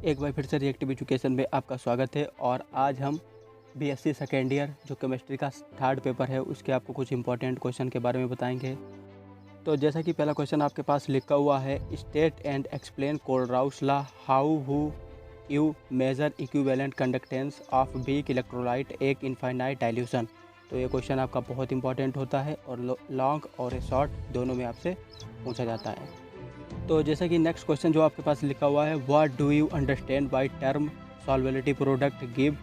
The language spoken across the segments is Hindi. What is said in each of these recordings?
एक बार फिर से रिएक्टिव एजुकेशन में आपका स्वागत है। और आज हम बीएससी सेकेंड ईयर जो केमिस्ट्री का थर्ड पेपर है उसके आपको कुछ इंपॉर्टेंट क्वेश्चन के बारे में बताएंगे। तो जैसा कि पहला क्वेश्चन आपके पास लिखा हुआ है, state and explain Kohlrausch law how who you measure equivalent conductance of weak electrolyte at infinite dilution. तो ये क्वेश्चन आपका बहुत इंपॉर्टेंट होता है और लॉन्ग और शॉर्ट दोनों में आपसे पूछा जाता है। तो जैसा कि नेक्स्ट क्वेश्चन जो आपके पास लिखा हुआ है, what do you understand by term solubility product, give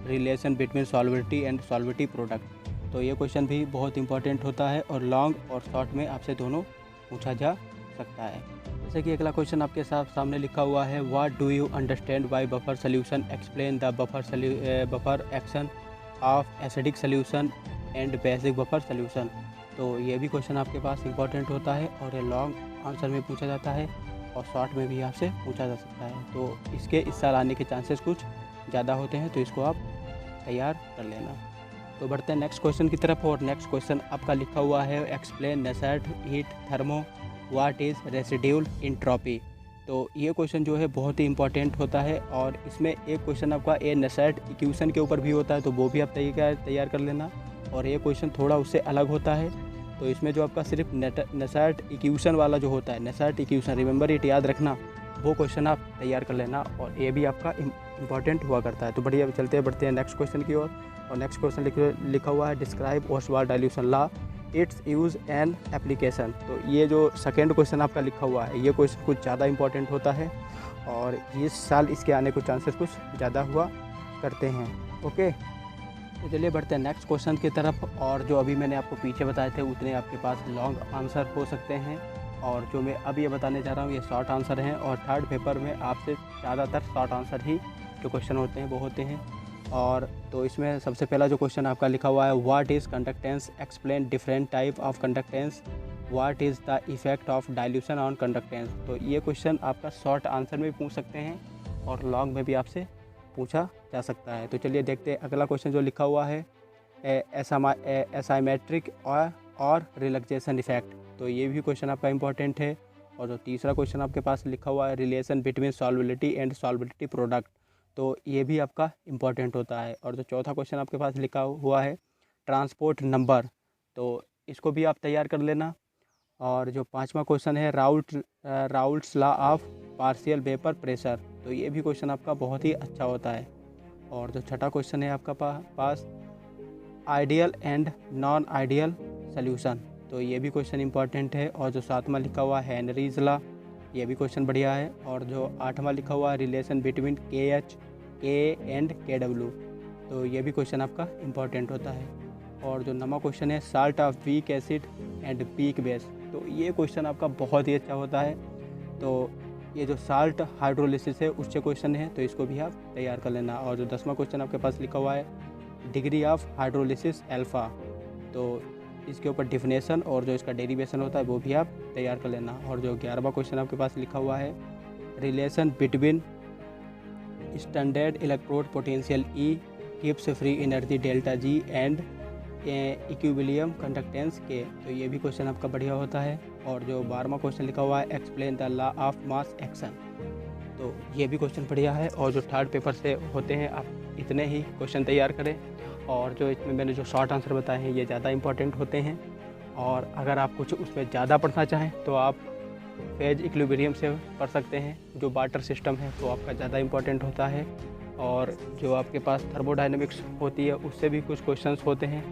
relation between solubility and solubility product. तो ये क्वेश्चन भी बहुत इंपॉर्टेंट होता है और लॉन्ग और शॉर्ट में आपसे दोनों पूछा जा सकता है। जैसे कि अगला क्वेश्चन आपके सामने लिखा हुआ है, what do you understand bye buffer solution, explain the buffer action of acidic solution and basic buffer solution. तो ये भी क्वेश्चन आपके पास इंपॉर्टेंट होता है और ये लॉन्ग आंसर में पूछा जाता है और शॉर्ट में भी आपसे पूछा जा सकता है। तो इसके इस साल आने के चांसेस कुछ ज़्यादा होते हैं, तो इसको आप तैयार कर लेना। तो बढ़ते हैं नेक्स्ट क्वेश्चन की तरफ। और नेक्स्ट क्वेश्चन आपका लिखा हुआ है, explain Nernst heat theorem what is residual entropy. तो ये क्वेश्चन जो है बहुत ही इंपॉर्टेंट होता है और इसमें एक क्वेश्चन आपका ए नसेट इक्वेशन के ऊपर भी होता है, तो वो भी आप तैयार कर लेना। और ये क्वेश्चन थोड़ा उससे अलग होता है, तो इसमें जो आपका सिर्फ नसेट इक्वेशन वाला जो होता है, नसेट इक्वेशन, रिमेंबर इट, याद रखना, वो क्वेश्चन आप तैयार कर लेना और ये भी आपका इंपॉर्टेंट हुआ करता है। तो बढ़िया बढ़ते हैं नेक्स्ट क्वेश्चन की ओर। और नेक्स्ट क्वेश्चन लिखा हुआ है, describe Oswald dilution law, it's use and application. तो ये जो सेकेंड क्वेश्चन आपका लिखा हुआ है, ये क्वेश्चन कुछ ज़्यादा इंपॉर्टेंट होता है और इस साल इसके आने के चांसेस कुछ ज़्यादा हुआ करते हैं। ओके, तो चलिए बढ़ते हैं नेक्स्ट क्वेश्चन की तरफ। और जो अभी मैंने आपको पीछे बताए थे उतने आपके पास लॉन्ग आंसर हो सकते हैं और जो मैं अब ये बताने जा रहा हूँ ये शॉर्ट आंसर हैं। और थर्ड पेपर में आपसे ज़्यादातर शॉर्ट आंसर ही जो क्वेश्चन होते हैं वो होते हैं। और तो इसमें सबसे पहला जो क्वेश्चन आपका लिखा हुआ है, what is conductance, explain different type of conductance, what is the effect of dilution on conductance. तो ये क्वेश्चन आपका शॉर्ट आंसर में भी पूछ सकते हैं और लॉन्ग में भी आपसे पूछा जा सकता है। तो चलिए देखते हैं अगला क्वेश्चन जो लिखा हुआ है, एसाइमेट्रिक और रिलैक्सेशन इफेक्ट। तो ये भी क्वेश्चन आपका इंपॉर्टेंट है। और जो तीसरा क्वेश्चन आपके पास लिखा हुआ है, relation between solubility and solubility product. तो ये भी आपका इंपॉर्टेंट होता है। और जो चौथा क्वेश्चन आपके पास लिखा हुआ है, ट्रांसपोर्ट नंबर, तो इसको भी आप तैयार कर लेना। और जो पांचवा क्वेश्चन है, Raoult's law of partial vapour pressure. तो ये भी क्वेश्चन आपका बहुत ही अच्छा होता है। और जो छठा क्वेश्चन है आपका पास, ideal and non ideal solution. तो ये भी क्वेश्चन इंपॉर्टेंट है। और जो सातवां लिखा हुआ है, हेनरीज लॉ, ये भी क्वेश्चन बढ़िया है। और जो आठवां लिखा हुआ है, relation between KH, K and KW। तो ये भी क्वेश्चन आपका इंपॉर्टेंट होता है। और जो नौवां क्वेश्चन है, salt of weak acid and weak base. तो ये क्वेश्चन आपका बहुत ही अच्छा होता है। तो ये जो साल्ट हाइड्रोलिसिस है उससे क्वेश्चन है, तो इसको भी आप तैयार कर लेना। और जो 10वां क्वेश्चन आपके पास लिखा हुआ है, डिग्री ऑफ हाइड्रोलिसिस अल्फ़ा। तो इसके ऊपर डिफिनेशन और जो इसका डेरिवेशन होता है वो भी आप तैयार कर लेना। और जो 11वां क्वेश्चन आपके पास लिखा हुआ है, relation between standard electrode potential E gives free energy delta G and equilibrium conductance के। तो ये भी क्वेश्चन आपका बढ़िया होता है। और जो 12वां क्वेश्चन लिखा हुआ है, explain the law of mass action. तो ये भी क्वेश्चन बढ़िया है। और जो थर्ड पेपर से होते हैं आप इतने ही क्वेश्चन तैयार करें। और जो इसमें मैंने जो शॉर्ट आंसर बताए हैं ये ज़्यादा इंपॉर्टेंट होते हैं। और अगर आप कुछ उसमें ज़्यादा पढ़ना चाहें तो आप फेज इक्विलिब्रियम से पढ़ सकते हैं। जो बार्टर सिस्टम है तो आपका ज़्यादा इंपॉर्टेंट होता है। और जो आपके पास थर्मोडायनेमिक्स होती है उससे भी कुछ क्वेश्चंस होते हैं,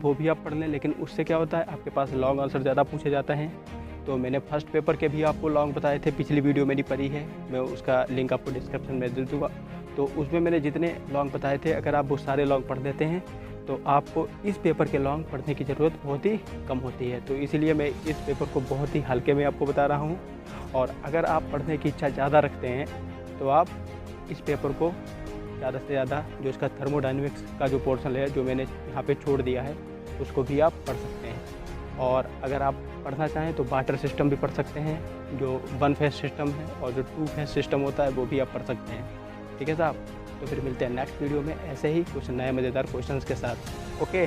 वो भी आप पढ़ लें। लेकिन उससे क्या होता है, आपके पास लॉन्ग आंसर ज़्यादा पूछे जाते हैं। तो मैंने फर्स्ट पेपर के भी आपको लॉन्ग बताए थे, पिछली वीडियो मेरी पड़ी है, मैं उसका लिंक आपको डिस्क्रिप्शन में दे दूँगा। तो उसमें मैंने जितने लॉन्ग बताए थे, अगर आप वो सारे लॉन्ग पढ़ लेते हैं तो आपको इस पेपर के लॉन्ग पढ़ने की ज़रूरत बहुत ही कम होती है। तो इसीलिए मैं इस पेपर को बहुत ही हल्के में आपको बता रहा हूँ। और अगर आप पढ़ने की इच्छा ज़्यादा रखते हैं तो आप इस पेपर को ज़्यादा से ज़्यादा, जो इसका थर्मोडायनेमिक्स का जो पोर्शन है जो मैंने यहाँ पे छोड़ दिया है, उसको भी आप पढ़ सकते हैं। और अगर आप पढ़ना चाहें तो बार्टर सिस्टम भी पढ़ सकते हैं, जो 1 फेज सिस्टम है, और जो 2 फेज सिस्टम होता है वो भी आप पढ़ सकते हैं। ठीक है साहब, तो फिर मिलते हैं नेक्स्ट वीडियो में ऐसे ही कुछ नए मज़ेदार क्वेश्चंस के साथ। ओके।